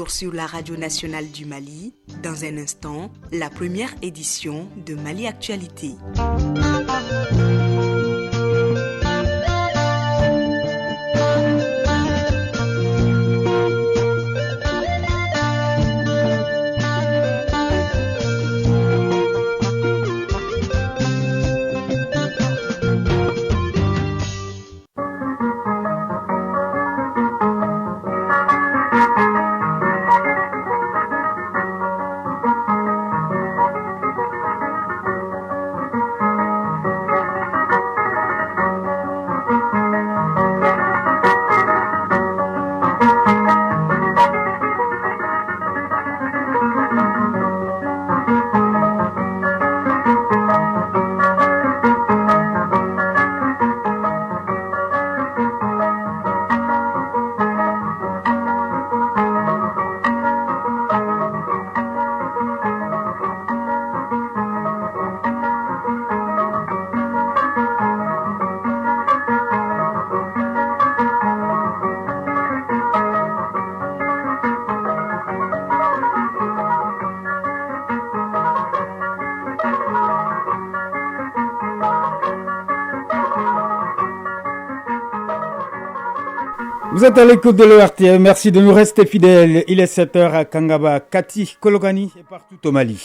toujours sur la radio nationale du Mali. Dans un instant, la première édition de Mali Actualité. Vous êtes à l'écoute de l'ERTM, merci de nous rester fidèles. Il est 7h à Kangaba, Kati, Kologani et partout au Mali.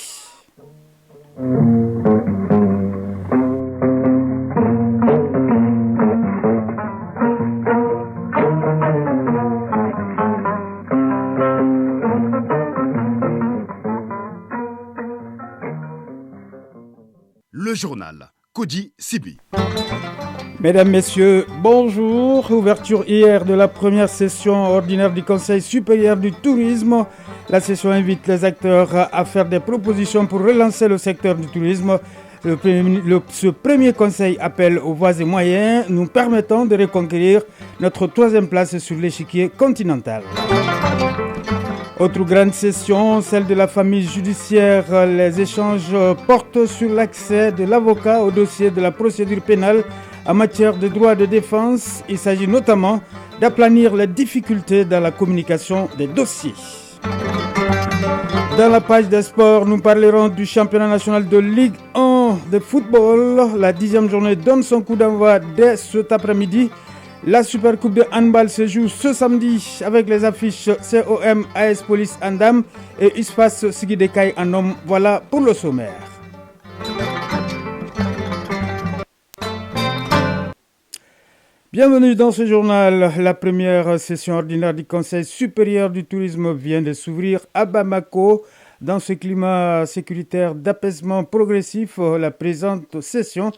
Le journal Kodi Sibi. Mesdames, Messieurs, bonjour. Ouverture hier de la première session ordinaire du Conseil supérieur du tourisme. La session invite les acteurs à faire des propositions pour relancer le secteur du tourisme. Ce premier conseil appelle aux voies et moyens nous permettant de reconquérir notre troisième place sur l'échiquier continental. Autre grande session, celle de la famille judiciaire. Les échanges portent sur l'accès de l'avocat au dossier de la procédure pénale en matière de droit de défense. Il s'agit notamment d'aplanir les difficultés dans la communication des dossiers. Dans la page des sports, nous parlerons du championnat national de Ligue 1 de football. La 10e journée donne son coup d'envoi dès cet après-midi. La Super Coupe de handball se joue ce samedi avec les affiches COM AS Police Andam et USFAS Sigidekay en homme. Voilà pour le sommaire. Bienvenue dans ce journal. La première session ordinaire du Conseil supérieur du tourisme vient de s'ouvrir à Bamako. Dans ce climat sécuritaire d'apaisement progressif, la présente session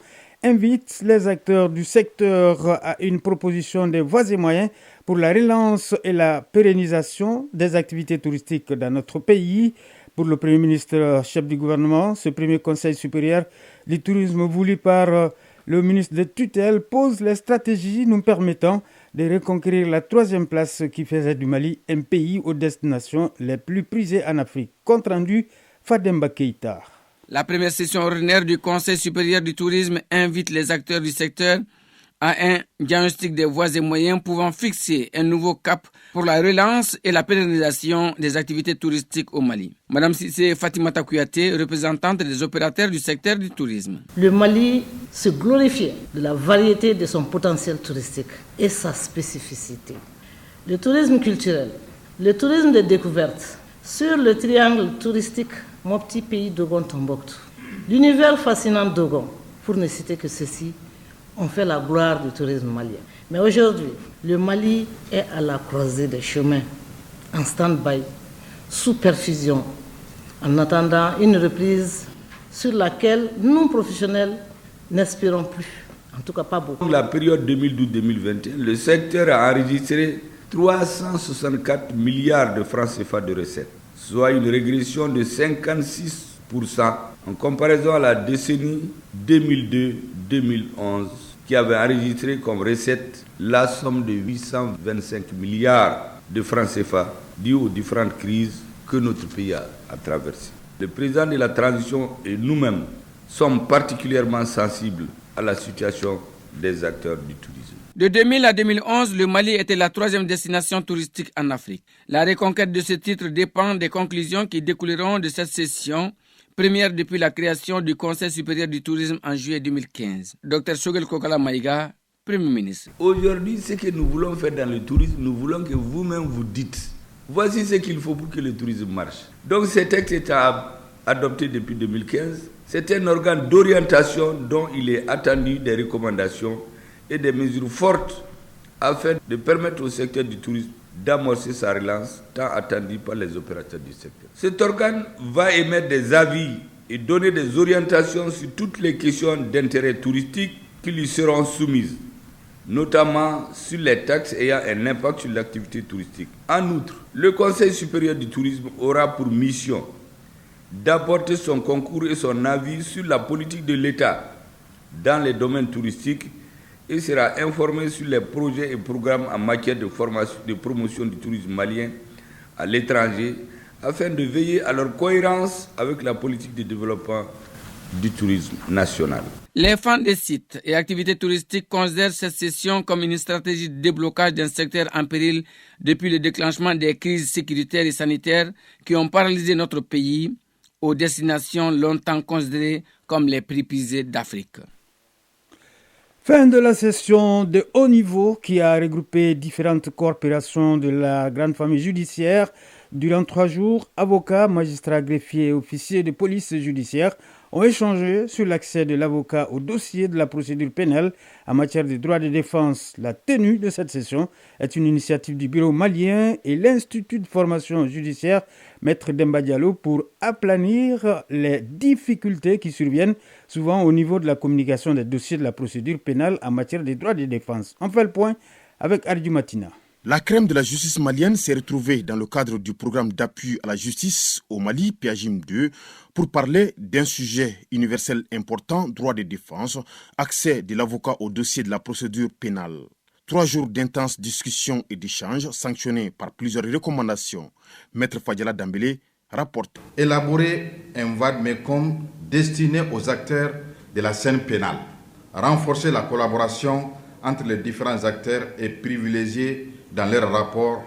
invite les acteurs du secteur à une proposition des voies et moyens pour la relance et la pérennisation des activités touristiques dans notre pays. Pour le Premier ministre, chef du gouvernement, ce premier Conseil supérieur du tourisme voulu par le ministre de tutelle pose les stratégies nous permettant de reconquérir la troisième place qui faisait du Mali un pays aux destinations les plus prisées en Afrique. Compte rendu, Fademba Keïta. La première session ordinaire du Conseil supérieur du tourisme invite les acteurs du secteur à un diagnostic des voies et moyens pouvant fixer un nouveau cap pour la relance et la pérennisation des activités touristiques au Mali. Madame Sissé Fatimata Kouyaté, représentante des opérateurs du secteur du tourisme. Le Mali se glorifie de la variété de son potentiel touristique et sa spécificité. Le tourisme culturel, le tourisme de découverte, sur le triangle touristique Mopti Pays Dogon-Tombouctou, l'univers fascinant Dogon, pour ne citer que ceci, ont fait la gloire du tourisme malien. Mais aujourd'hui, le Mali est à la croisée des chemins, en stand-by, sous perfusion, en attendant une reprise sur laquelle nous, professionnels, n'espérons plus. En tout cas, pas beaucoup. Dans la période 2012-2021, le secteur a enregistré 364 milliards de francs CFA de recettes, soit une régression de 56% en comparaison à la décennie 2002-2011, qui avait enregistré comme recette la somme de 825 milliards de francs CFA dus aux différentes crises que notre pays a traversées. Le président de la transition et nous-mêmes sommes particulièrement sensibles à la situation des acteurs du tourisme. De 2000 à 2011, le Mali était la 3e destination touristique en Afrique. La reconquête de ce titre dépend des conclusions qui découleront de cette session, première depuis la création du Conseil supérieur du tourisme en juillet 2015. Dr Shogel Kokala Maïga, Premier ministre. Aujourd'hui, ce que nous voulons faire dans le tourisme, nous voulons que vous-même vous dites, voici ce qu'il faut pour que le tourisme marche. Donc ce texte est adopté depuis 2015. C'est un organe d'orientation dont il est attendu des recommandations et des mesures fortes afin de permettre au secteur du tourisme d'amorcer sa relance tant attendue par les opérateurs du secteur. Cet organe va émettre des avis et donner des orientations sur toutes les questions d'intérêt touristique qui lui seront soumises, notamment sur les taxes ayant un impact sur l'activité touristique. En outre, le Conseil supérieur du tourisme aura pour mission d'apporter son concours et son avis sur la politique de l'État dans les domaines touristiques et sera informé sur les projets et programmes en matière de formation, de promotion du tourisme malien à l'étranger afin de veiller à leur cohérence avec la politique de développement du tourisme national. Les fans des sites et activités touristiques considèrent cette session comme une stratégie de déblocage d'un secteur en péril depuis le déclenchement des crises sécuritaires et sanitaires qui ont paralysé notre pays aux destinations longtemps considérées comme les plus prisées d'Afrique. Fin de la session de haut niveau qui a regroupé différentes corporations de la grande famille judiciaire. Durant 3 jours, avocats, magistrats, greffiers et officiers de police judiciaire ont échangé sur l'accès de l'avocat au dossier de la procédure pénale en matière de droits de défense. La tenue de cette session est une initiative du Bureau malien et l'Institut de formation judiciaire Maître Demba Diallo pour aplanir les difficultés qui surviennent souvent au niveau de la communication des dossiers de la procédure pénale en matière de droits de défense. On fait le point avec Ardu Matina. La crème de la justice malienne s'est retrouvée dans le cadre du programme d'appui à la justice au Mali, PAJIM 2, pour parler d'un sujet universel important, droit de défense, accès de l'avocat au dossier de la procédure pénale. 3 jours d'intenses discussions et d'échanges sanctionnés par plusieurs recommandations. Maître Fadjala Dambélé rapporte. Élaborer un vade-mecum destiné aux acteurs de la scène pénale. Renforcer la collaboration entre les différents acteurs et privilégier dans leurs rapports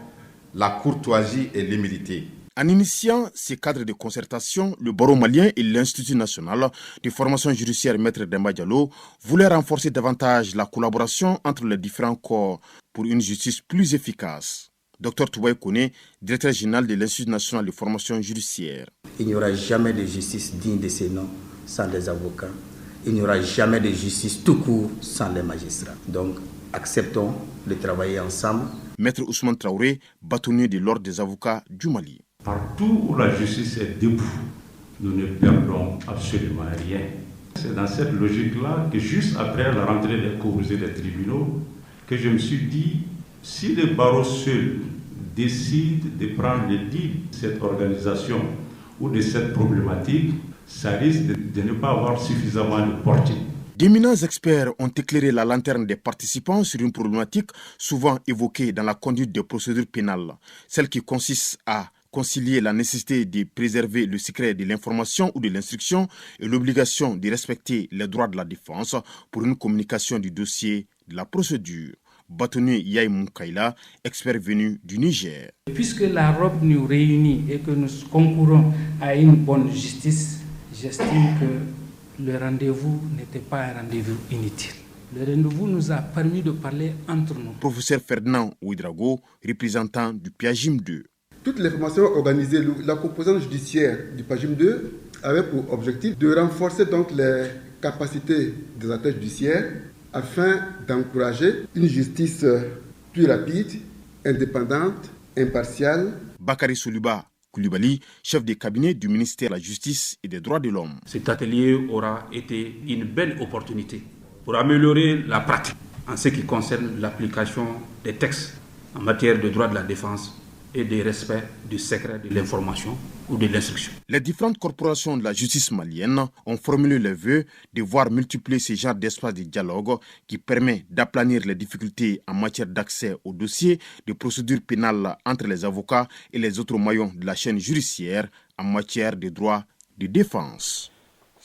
la courtoisie et l'humilité. En initiant ces cadres de concertation, le Barreau malien et l'Institut national de formation judiciaire Maître Demba Diallo voulaient renforcer davantage la collaboration entre les différents corps pour une justice plus efficace. Dr Toubaï Kone, directeur général de l'Institut national de formation judiciaire. Il n'y aura jamais de justice digne de ces noms sans les avocats. Il n'y aura jamais de justice tout court sans les magistrats. Donc, acceptons de travailler ensemble. Maître Ousmane Traoré, bâtonnier de l'ordre des avocats du Mali. Partout où la justice est debout, nous ne perdons absolument rien. C'est dans cette logique-là que juste après la rentrée des cours et des tribunaux, que je me suis dit, si le barreau seul décide de prendre le lead de cette organisation ou de cette problématique, ça risque de ne pas avoir suffisamment de portée. D'éminents experts ont éclairé la lanterne des participants sur une problématique souvent évoquée dans la conduite des procédures pénales, celle qui consiste à concilier la nécessité de préserver le secret de l'information ou de l'instruction et l'obligation de respecter les droits de la défense pour une communication du dossier de la procédure. Bâtonnier Yaï Moukaïla, expert venu du Niger. Puisque la robe nous réunit et que nous concourons à une bonne justice, j'estime que le rendez-vous n'était pas un rendez-vous inutile. Le rendez-vous nous a permis de parler entre nous. Professeur Ferdinand Ouidrago, représentant du PAJIM 2. Toutes les formations organisées, la composante judiciaire du PAJIM 2 avait pour objectif de renforcer donc les capacités des acteurs judiciaires afin d'encourager une justice plus rapide, indépendante, impartiale. Bakary Souliba Koulibaly, chef de cabinet du ministère de la Justice et des Droits de l'Homme. Cet atelier aura été une belle opportunité pour améliorer la pratique en ce qui concerne l'application des textes en matière de droits de la défense et de respect du secret de l'information ou de l'instruction. Les différentes corporations de la justice malienne ont formulé le vœu de voir multiplier ce genre d'espace de dialogue qui permet d'aplanir les difficultés en matière d'accès aux dossiers de procédures pénales entre les avocats et les autres maillons de la chaîne judiciaire en matière de droits de défense.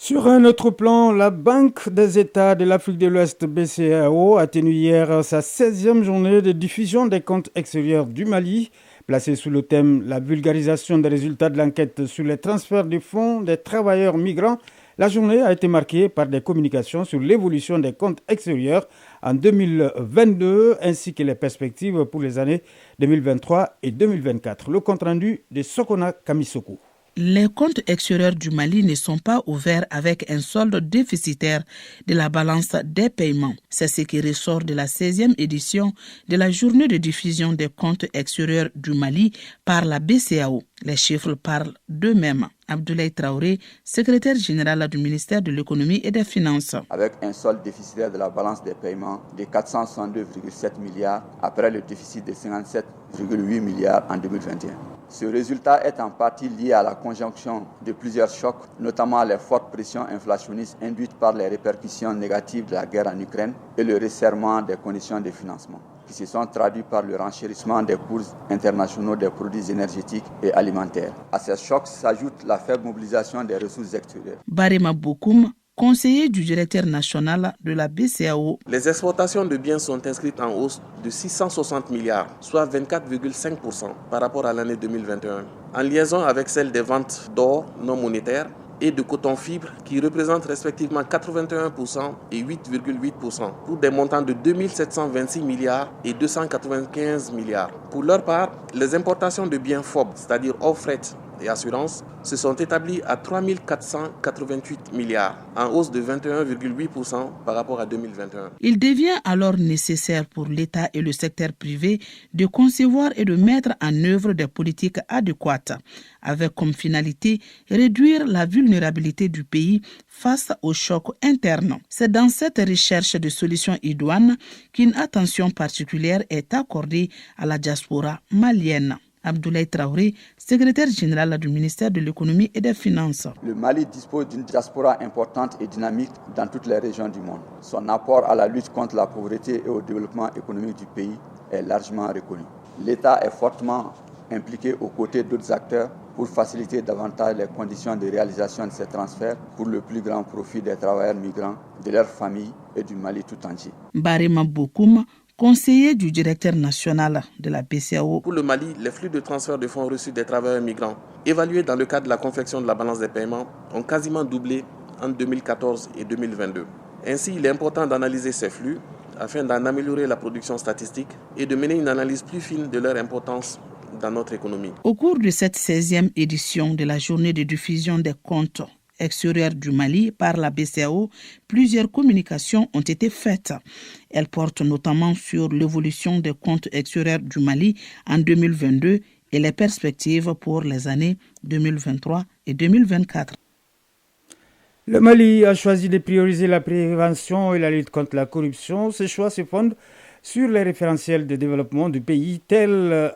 Sur un autre plan, la Banque des États de l'Afrique de l'Ouest, BCAO, a tenu hier sa 16e journée de diffusion des comptes extérieurs du Mali. Placée sous le thème « La vulgarisation des résultats de l'enquête sur les transferts de fonds des travailleurs migrants », la journée a été marquée par des communications sur l'évolution des comptes extérieurs en 2022 ainsi que les perspectives pour les années 2023 et 2024. Le compte-rendu de Sokona Kamisoko. Les comptes extérieurs du Mali ne sont pas ouverts avec un solde déficitaire de la balance des paiements. C'est ce qui ressort de la 16e édition de la journée de diffusion des comptes extérieurs du Mali par la BCAO. Les chiffres parlent d'eux-mêmes. Abdoulaye Traoré, secrétaire général du ministère de l'économie et des finances. Avec un solde déficitaire de la balance des paiements de 462,7 milliards après le déficit de 57,8 milliards en 2021. Ce résultat est en partie lié à la conjonction de plusieurs chocs, notamment les fortes pressions inflationnistes induites par les répercussions négatives de la guerre en Ukraine et le resserrement des conditions de financement, qui se sont traduits par le renchérissement des cours internationaux des produits énergétiques et alimentaires. À ces chocs s'ajoute la faible mobilisation des ressources extérieures. Barema Bokoum, conseiller du directeur national de la BCAO. Les exportations de biens sont inscrites en hausse de 660 milliards, soit 24,5% par rapport à l'année 2021, en liaison avec celle des ventes d'or non monétaires et de coton-fibre qui représentent respectivement 81% et 8,8% pour des montants de 2726 milliards et 295 milliards. Pour leur part, les importations de biens FOB, c'est-à-dire hors fret et assurance, se sont établies à 3488 milliards, en hausse de 21,8% par rapport à 2021. Il devient alors nécessaire pour l'État et le secteur privé de concevoir et de mettre en œuvre des politiques adéquates, avec comme finalité réduire la vulnérabilité du pays face aux chocs internes. C'est dans cette recherche de solutions idoines qu'une attention particulière est accordée à la diaspora malienne. Abdoulaye Traoré, secrétaire général du ministère de l'économie et des finances. Le Mali dispose d'une diaspora importante et dynamique dans toutes les régions du monde. Son apport à la lutte contre la pauvreté et au développement économique du pays est largement reconnu. L'État est fortement impliqué aux côtés d'autres acteurs pour faciliter davantage les conditions de réalisation de ces transferts pour le plus grand profit des travailleurs migrants, de leurs familles et du Mali tout entier. Barema Bokoum, conseiller du directeur national de la BCAO. Pour le Mali, les flux de transfert de fonds reçus des travailleurs migrants, évalués dans le cadre de la confection de la balance des paiements, ont quasiment doublé en 2014 et 2022. Ainsi, il est important d'analyser ces flux afin d'en améliorer la production statistique et de mener une analyse plus fine de leur importance dans notre économie. Au cours de cette 16e édition de la journée de diffusion des comptes extérieurs du Mali par la BCAO, plusieurs communications ont été faites. Elles portent notamment sur l'évolution des comptes extérieurs du Mali en 2022 et les perspectives pour les années 2023 et 2024. Le Mali a choisi de prioriser la prévention et la lutte contre la corruption. Ces choix se fondent sur les référentiels de développement du pays tel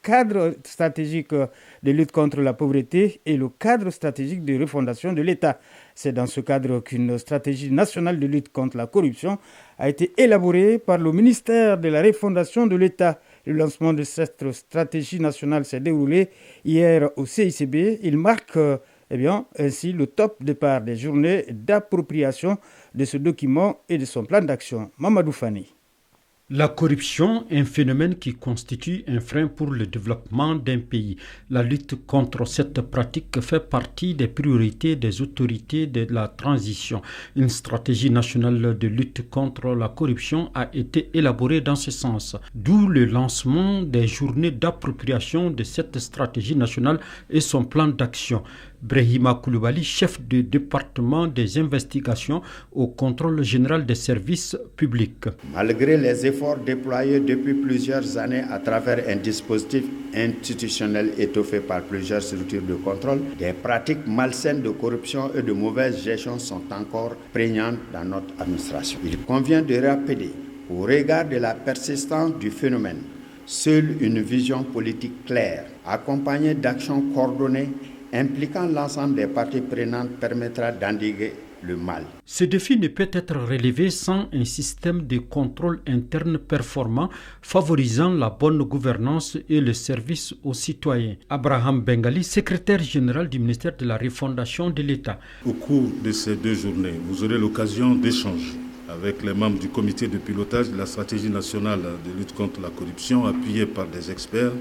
cadre stratégique de lutte contre la pauvreté et le cadre stratégique de refondation de l'État. C'est dans ce cadre qu'une stratégie nationale de lutte contre la corruption a été élaborée par le ministère de la refondation de l'État. Le lancement de cette stratégie nationale s'est déroulé hier au CICB. Il marque ainsi le top départ des journées d'appropriation de ce document et de son plan d'action. Mamadou Fani. La corruption est un phénomène qui constitue un frein pour le développement d'un pays. La lutte contre cette pratique fait partie des priorités des autorités de la transition. Une stratégie nationale de lutte contre la corruption a été élaborée dans ce sens, d'où le lancement des journées d'appropriation de cette stratégie nationale et son plan d'action. Brahima Koulibaly, chef du département des investigations au contrôle général des services publics. Malgré les efforts déployés depuis plusieurs années à travers un dispositif institutionnel étoffé par plusieurs structures de contrôle, des pratiques malsaines de corruption et de mauvaise gestion sont encore prégnantes dans notre administration. Il convient de rappeler, au regard de la persistance du phénomène, seule une vision politique claire, accompagnée d'actions coordonnées impliquant l'ensemble des parties prenantes permettra d'endiguer le mal. Ce défi ne peut être relevé sans un système de contrôle interne performant, favorisant la bonne gouvernance et le service aux citoyens. Abraham Bengali, secrétaire général du ministère de la Refondation de l'État. Au cours de ces 2 journées, vous aurez l'occasion d'échanger avec les membres du comité de pilotage de la stratégie nationale de lutte contre la corruption, appuyé par des experts,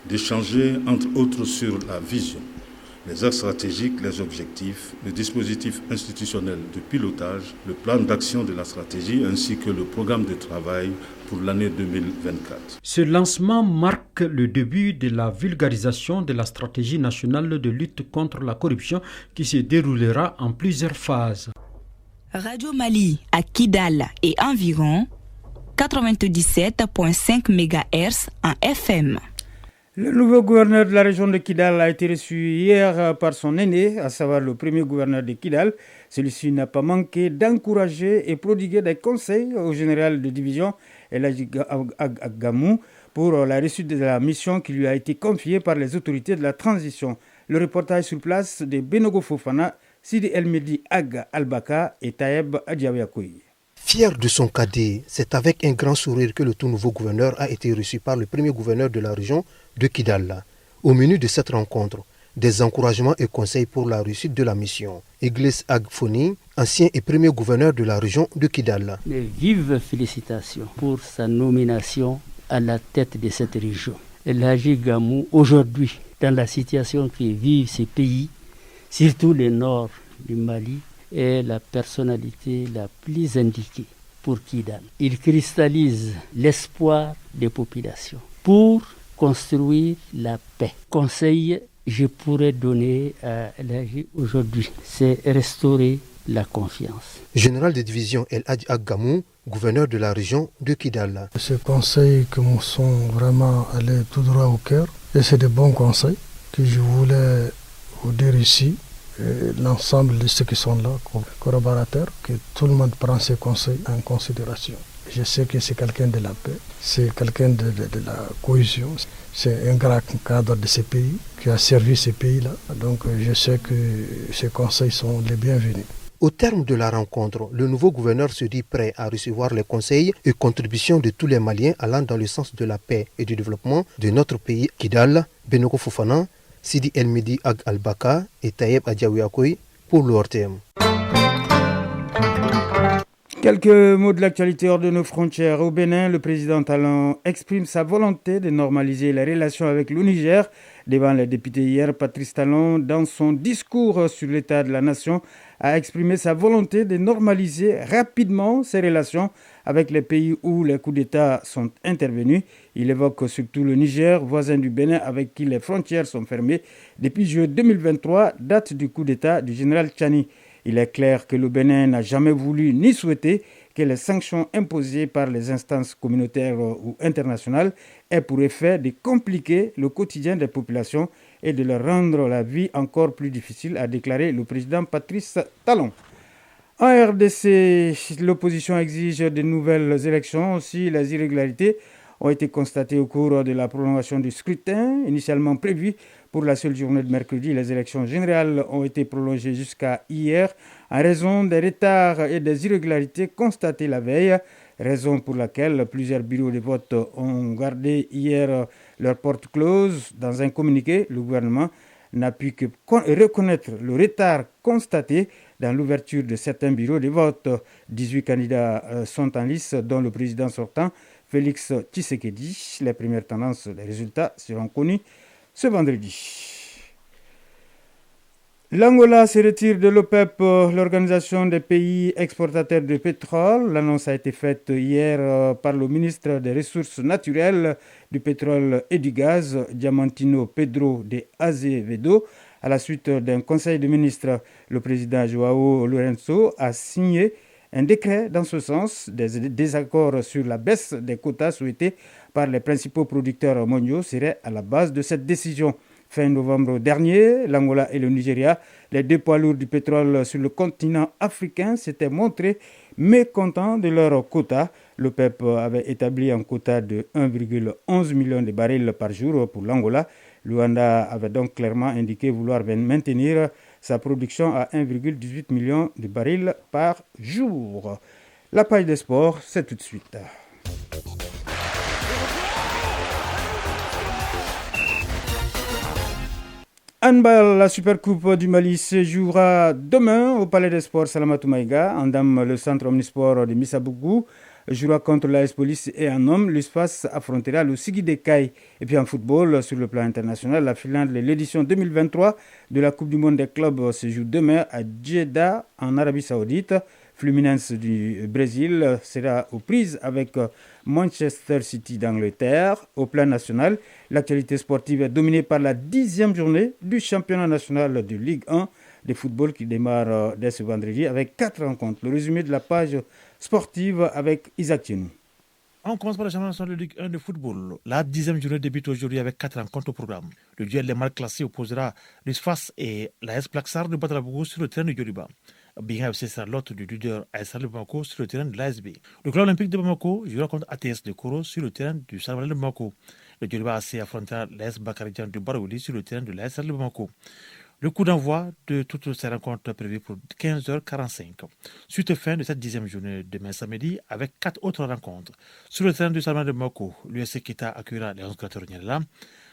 d'échanger entre autres sur la vision, les axes stratégiques, les objectifs, le dispositif institutionnel de pilotage, le plan d'action de la stratégie ainsi que le programme de travail pour l'année 2024. Ce lancement marque le début de la vulgarisation de la stratégie nationale de lutte contre la corruption qui se déroulera en plusieurs phases. Radio Mali à Kidal et environ 97.5 MHz en FM. Le nouveau gouverneur de la région de Kidal a été reçu hier par son aîné, à savoir le premier gouverneur de Kidal. Celui-ci n'a pas manqué d'encourager et prodiguer des conseils au général de division Elhaji Agamou pour la réussite de la mission qui lui a été confiée par les autorités de la transition. Le reportage sur place de Benogo Fofana, Sidi Elmedi Ag Albaka et Taeb Adjawiakoui. Fier de son cadet, c'est avec un grand sourire que le tout nouveau gouverneur a été reçu par le premier gouverneur de la région de Kidal. Au menu de cette rencontre, des encouragements et conseils pour la réussite de la mission. Iglis Agfoni, ancien et premier gouverneur de la région de Kidal. Mes vives félicitations pour sa nomination à la tête de cette région. Elhaji Gamou, aujourd'hui, dans la situation que vivent ces pays, surtout le nord du Mali, est la personnalité la plus indiquée pour Kidal. Il cristallise l'espoir des populations pour construire la paix. Conseil je pourrais donner à Elhaji aujourd'hui, c'est restaurer la confiance. Général de division Elhaji Agamou, gouverneur de la région de Kidal. Ces conseils qui me sont vraiment allés tout droit au cœur, et c'est des bons conseils que je voulais vous dire ici, l'ensemble de ceux qui sont là, collaborateurs, que tout le monde prend ces conseils en considération. Je sais que c'est quelqu'un de la paix, c'est quelqu'un de la cohésion, c'est un grand cadre de ces pays qui a servi ces pays-là. Donc je sais que ces conseils sont les bienvenus. Au terme de la rencontre, le nouveau gouverneur se dit prêt à recevoir les conseils et contributions de tous les Maliens allant dans le sens de la paix et du développement de notre pays. Kidal, Benogo Fofana, Sidi Elmedi Ag Albaka et Taïeb Adjawiakoui pour l'ORTM. Quelques mots de l'actualité hors de nos frontières. Au Bénin, le président Talon exprime sa volonté de normaliser les relations avec le Niger. Devant les députés hier, Patrice Talon, dans son discours sur l'état de la nation, a exprimé sa volonté de normaliser rapidement ses relations avec les pays où les coups d'État sont intervenus. Il évoque surtout le Niger, voisin du Bénin avec qui les frontières sont fermées depuis juillet 2023, date du coup d'État du général Tchani. Il est clair que le Bénin n'a jamais voulu ni souhaité que les sanctions imposées par les instances communautaires ou internationales aient pour effet de compliquer le quotidien des populations et de leur rendre la vie encore plus difficile, a déclaré le président Patrice Talon. En RDC, l'opposition exige de nouvelles élections. Aussi, les irrégularités ont été constatées au cours de la prolongation du scrutin, initialement prévu pour la seule journée de mercredi. Les élections générales ont été prolongées jusqu'à hier en raison des retards et des irrégularités constatées la veille, raison pour laquelle plusieurs bureaux de vote ont gardé hier leurs portes closes. Dans un communiqué, le gouvernement n'a pu que reconnaître le retard constaté dans l'ouverture de certains bureaux de vote. 18 candidats sont en lice, dont le président sortant, Félix Tshisekedi. Les premières tendances, les résultats seront connus ce vendredi. L'Angola se retire de l'OPEP, l'organisation des pays exportateurs de pétrole. L'annonce a été faite hier par le ministre des Ressources naturelles, du pétrole et du gaz, Diamantino Pedro de Azevedo. À la suite d'un conseil de ministres, le président João Lourenço a signé un décret dans ce sens. Des désaccords sur la baisse des quotas souhaités par les principaux producteurs mondiaux seraient à la base de cette décision. Fin novembre dernier, l'Angola et le Nigeria, les deux poids lourds du pétrole sur le continent africain, s'étaient montrés mécontents de leurs quotas. L'OPEP avait établi un quota de 1,11 million de barils par jour pour l'Angola. Luanda avait donc clairement indiqué vouloir maintenir sa production à 1,18 million de barils par jour. La page des sports, c'est tout de suite. Handball, la Supercoupe du Mali se jouera demain au Palais des Sports Salamatou Maïga. En dames, le centre omnisport de Missabougou jouera contre l'AS Police et en homme, l'USFAS affrontera le Sigi Dekai. Et puis en football, sur le plan international, la finale de l'édition 2023 de la Coupe du Monde des clubs se joue demain à Jeddah en Arabie Saoudite. Fluminense du Brésil sera aux prises avec Manchester City d'Angleterre. Au plan national, l'actualité sportive est dominée par la 10e journée du championnat national de Ligue 1 de football qui démarre dès ce vendredi avec 4 rencontres. Le résumé de la page sportive avec Isaac Tienou. On commence par le championnat national de Ligue 1 de football. La 10e journée débute aujourd'hui avec 4 rencontres au programme. Le duel des mal classés opposera l'USFAS et l'AS Plaxar de Badrabougou sur le terrain de Yoriba. Binga FC sera l'hôte du leader ASR de Bamako sur le terrain de l'ASB. Le club olympique de Bamako jouera contre ATS de Koro sur le terrain du Salvador de Bamako. Le Djoliba AC affrontera l'AS Bakaridjan de Barouli sur le terrain de l'ASR de Bamako. Le coup d'envoi de toutes ces rencontres prévues pour 15h45. Suite fin de cette 10e journée demain samedi avec 4 autres rencontres. Sur le terrain du Salvador de Bamako, l'USC Kita accueillera les 11 créateurs Niala.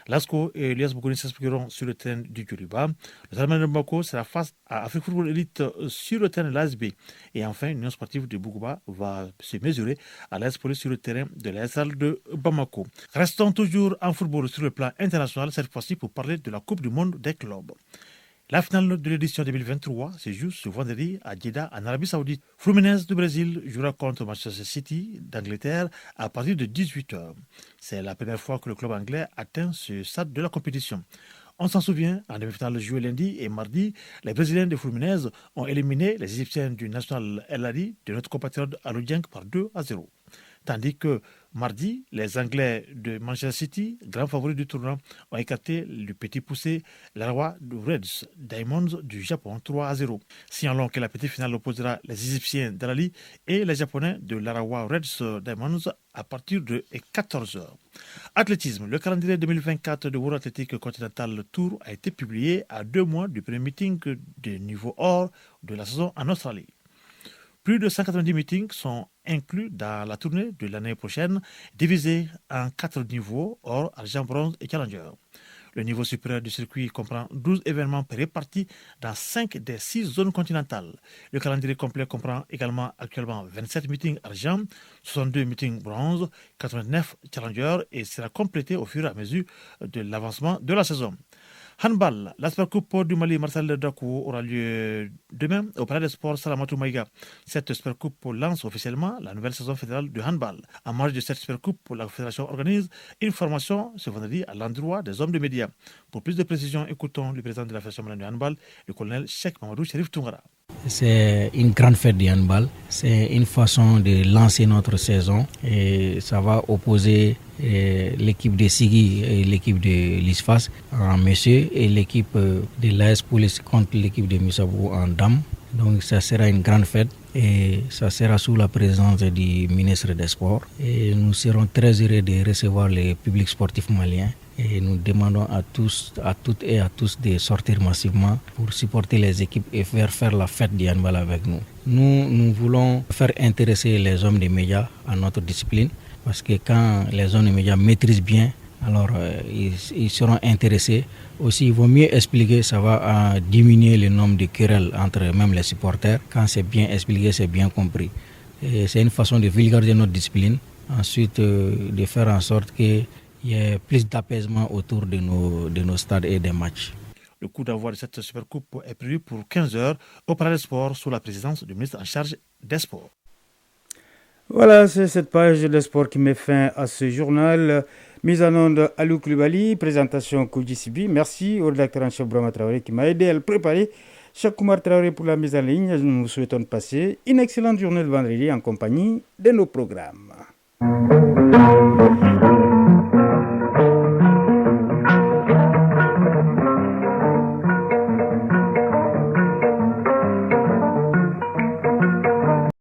L'ASCO et l'US Bougouni s'expliqueront sur le terrain du Djoliba. Le Salman de Bamako sera face à Afrique Football Elite sur le terrain de l'ASB. Et enfin, l'Union sportive de Bougouba va se mesurer à l'AS Police sur le terrain de l'ASL de Bamako. Restons toujours en football sur le plan international, cette fois-ci pour parler de la Coupe du Monde des clubs. La finale de l'édition 2023 se joue ce vendredi à Jeddah, en Arabie Saoudite. Fluminense du Brésil jouera contre Manchester City d'Angleterre à partir de 18h. C'est la première fois que le club anglais atteint ce stade de la compétition. On s'en souvient, en demi-finale jouée lundi et mardi, les Brésiliens de Fluminense ont éliminé les Égyptiens du National El Ahly de notre compatriote Alou Dieng par 2-0. Tandis que mardi, les Anglais de Manchester City, grands favoris du tournoi, ont écarté le petit poussé L'Arawa Reds Diamonds du Japon 3-0. Signalons que la petite finale opposera les Égyptiens d'Al-Ahly et les Japonais de l'Arawa Reds Diamonds à partir de 14h. Athlétisme, le calendrier 2024 de World Athletic Continental Tour a été publié à 2 mois du premier meeting de niveau or de la saison en Australie. Plus de 190 meetings sont inclus dans la tournée de l'année prochaine, divisée en 4 niveaux, or, argent, bronze et challenger. Le niveau supérieur du circuit comprend 12 événements répartis dans 5 des 6 zones continentales. Le calendrier complet comprend également actuellement 27 meetings argent, 62 meetings bronze, 89 challenger et sera complété au fur et à mesure de l'avancement de la saison. Handball, la Supercoupe du Mali Marcel Dakou aura lieu demain au Palais des Sports Salamatou Maïga. Cette Supercoupe lance officiellement la nouvelle saison fédérale de handball. En marge de cette Supercoupe, la fédération organise une formation ce vendredi à l'endroit des hommes de médias. Pour plus de précisions, écoutons le président de la fédération de handball, le colonel Cheikh Mamadou Cherif Toungara. C'est une grande fête du handball. C'est une façon de lancer notre saison et ça va opposer l'équipe de Sigui et l'équipe de l'ISFAS en messieurs et l'équipe de l'AS Police contre l'équipe de Missabougou en dames. Donc ça sera une grande fête et ça sera sous la présence du ministre des Sports. Et nous serons très heureux de recevoir les publics sportifs maliens. Et nous demandons à tous, à toutes et à tous de sortir massivement pour supporter les équipes et faire la fête du handball avec nous. Nous voulons faire intéresser les hommes des médias à notre discipline parce que quand les hommes des médias maîtrisent bien, alors ils seront intéressés. Aussi, il vaut mieux expliquer, ça va diminuer le nombre de querelles entre même les supporters. Quand c'est bien expliqué, c'est bien compris. Et c'est une façon de vulgariser notre discipline. Ensuite, de faire en sorte qu'il y ait plus d'apaisement autour de nos stades et des matchs. Le coup d'envoi de cette Supercoupe est prévu pour 15h au Palais des Sports sous la présidence du ministre en charge des Sports. Voilà, c'est cette page de sport qui met fin à ce journal. Mise en onde Alou Koulibaly, présentation Koudji Sibi. Merci au rédacteur en chef Brahma Traoré qui m'a aidé à le préparer. Chakoumar Traoré pour la mise en ligne. Nous vous souhaitons de passer une excellente journée de vendredi en compagnie de nos programmes.